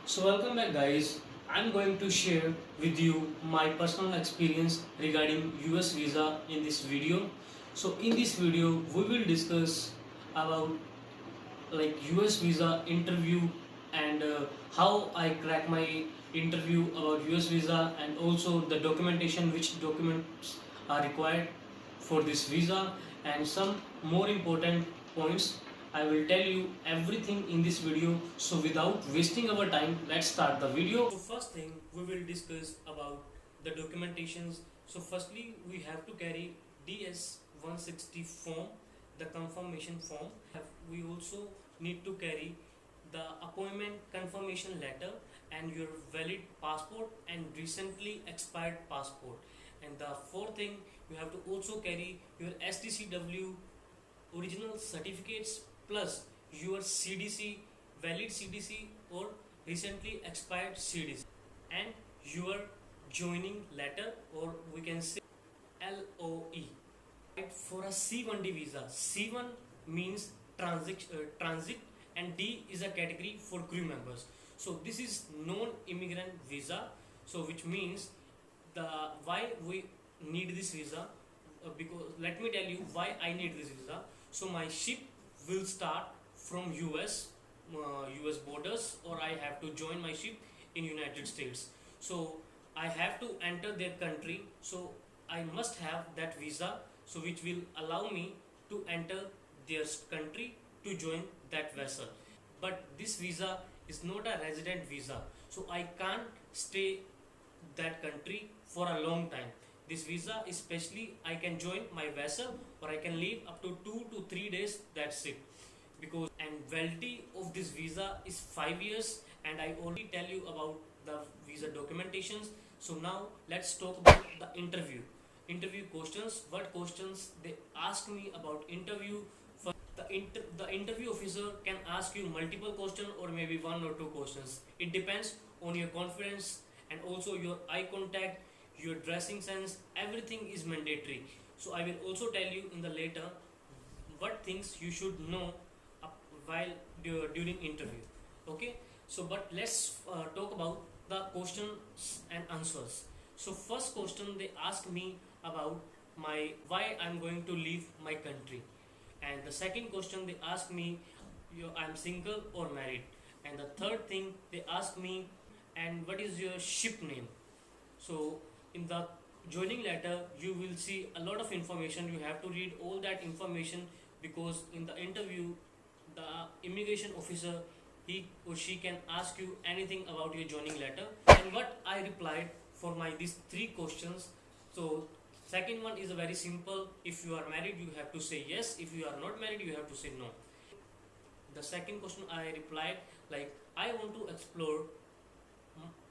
So welcome back guys. I'm going to share with you my personal experience regarding US visa in this video. So in this video we will discuss about like US visa interview and how I crack my interview about US visa, and also the documentation, which documents are required for this visa, and some more important points. I will tell you everything in this video. So without wasting our time, let's start the video. So first thing we will discuss about the documentations. So firstly we have to carry DS 160 form, the confirmation form. We also need to carry the appointment confirmation letter and your valid passport and recently expired passport. And the fourth thing, you have to also carry your STCW original certificates plus your CDC, valid CDC or recently expired CDC, and your joining letter, or we can say LOE. For a C1D visa, C1 means transit, and D is a category for crew members. So this is non-immigrant visa. So which means the why we need this visa, because let me tell you why I need this visa. So my ship will start from US borders, or I have to join my ship in United States. So I have to enter their country. So I must have that visa, so which will allow me to enter their country to join that vessel. But this visa is not a resident visa, so I can't stay that country for a long time. This visa is specially I can join my vessel or I can leave up to 2 to 3 days, that's it. Because and validity of this visa is 5 years, and I already tell you about the visa documentations. So now let's talk about the interview questions. What questions they ask me about interview. For the interview officer can ask you multiple questions or maybe 1 or 2 questions. It depends on your confidence and also your eye contact, your dressing sense. Everything is mandatory. So I will also tell you in the later what things you should know while during interview. Okay, so but let's talk about the questions and answers. So first question they ask me about my why I'm going to leave my country, and the second question they ask me I'm single or married, and the third thing they ask me and what is your ship name. So in the joining letter you will see a lot of information. You have to read all that information, because in the interview the immigration officer, he or she can ask you anything about your joining letter. And what I replied for my these 3 questions. So second one is a very simple. If you are married you have to say yes, if you are not married you have to say no. The second question I replied like I want to explore,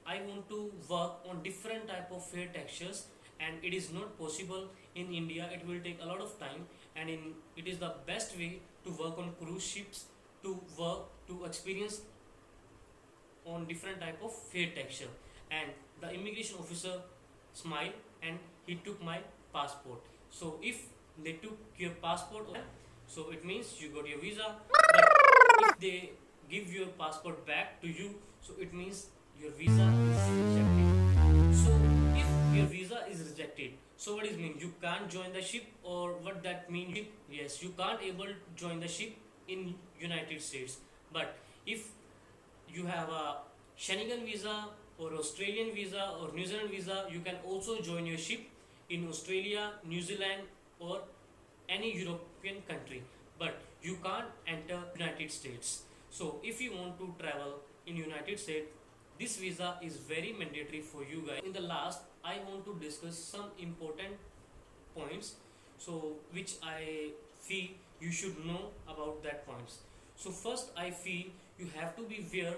I want to work on different type of hair textures, and it is not possible in India. It will take a lot of time, and it is the best way to work on cruise ships, to work to experience on different type of hair texture. And the immigration officer smiled and he took my passport. So if they took your passport, so it means you got your visa. But if they give your passport back to you, so it means your visa is rejected. So if your visa is rejected, so what is mean? You can't join the ship, or what that mean? Yes, you can't able to join the ship in United States. But if you have a Schengen visa or Australian visa or New Zealand visa, you can also join your ship in Australia, New Zealand or any European country. But you can't enter United States. So if you want to travel in United States, this visa is very mandatory for you guys. In the last, I want to discuss some important points, so which I feel you should know about that points. So first I feel you have to be wear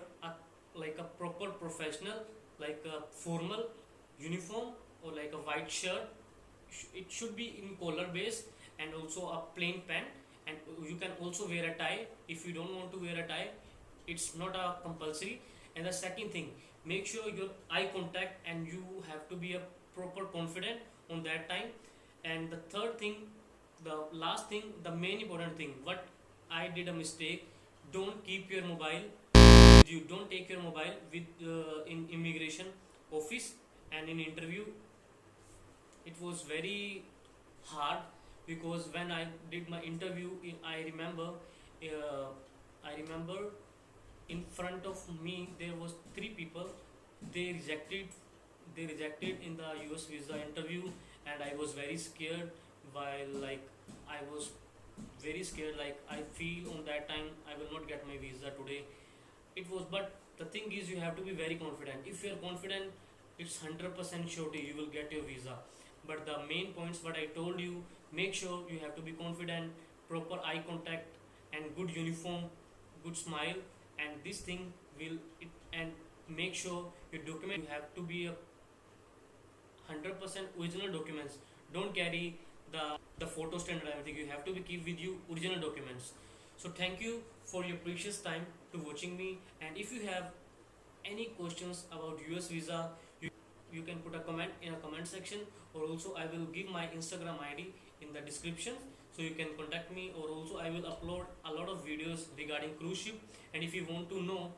like a proper professional, like a formal uniform or like a white shirt. It should be in collar base, and also a plain pant, and you can also wear a tie. If you don't want to wear a tie, it's not a compulsory. And the second thing, make sure your eye contact, and you have to be a proper confident on that time. And the third thing, the last thing, the main important thing, what I did a mistake, don't keep your mobile you. Don't take your mobile with in immigration office and in interview. It was very hard because when I did my interview, uh, I remember in front of me there was three people. They rejected in the US visa interview, and I was very scared. While like I was very scared, like I feel on that time I will not get my visa today. It was, but the thing is you have to be very confident. If you are confident, it's 100% sure you will get your visa. But the main points what I told you, make sure you have to be confident, proper eye contact, and good uniform, good smile, and this thing will it. And make sure your document, you have to be a 100% original documents. Don't carry the photo stand or everything. You have to be keep with you original documents. So thank you for your precious time to watching me, and if you have any questions about US visa, you can put a comment in a comment section, or also I will give my Instagram ID in the description, so you can contact me, or also I will upload a lot of videos regarding cruise ship. And if you want to know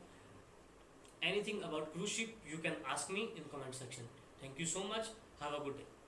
anything about cruise ship, you can ask me in comment section. Thank you so much. Have a good day.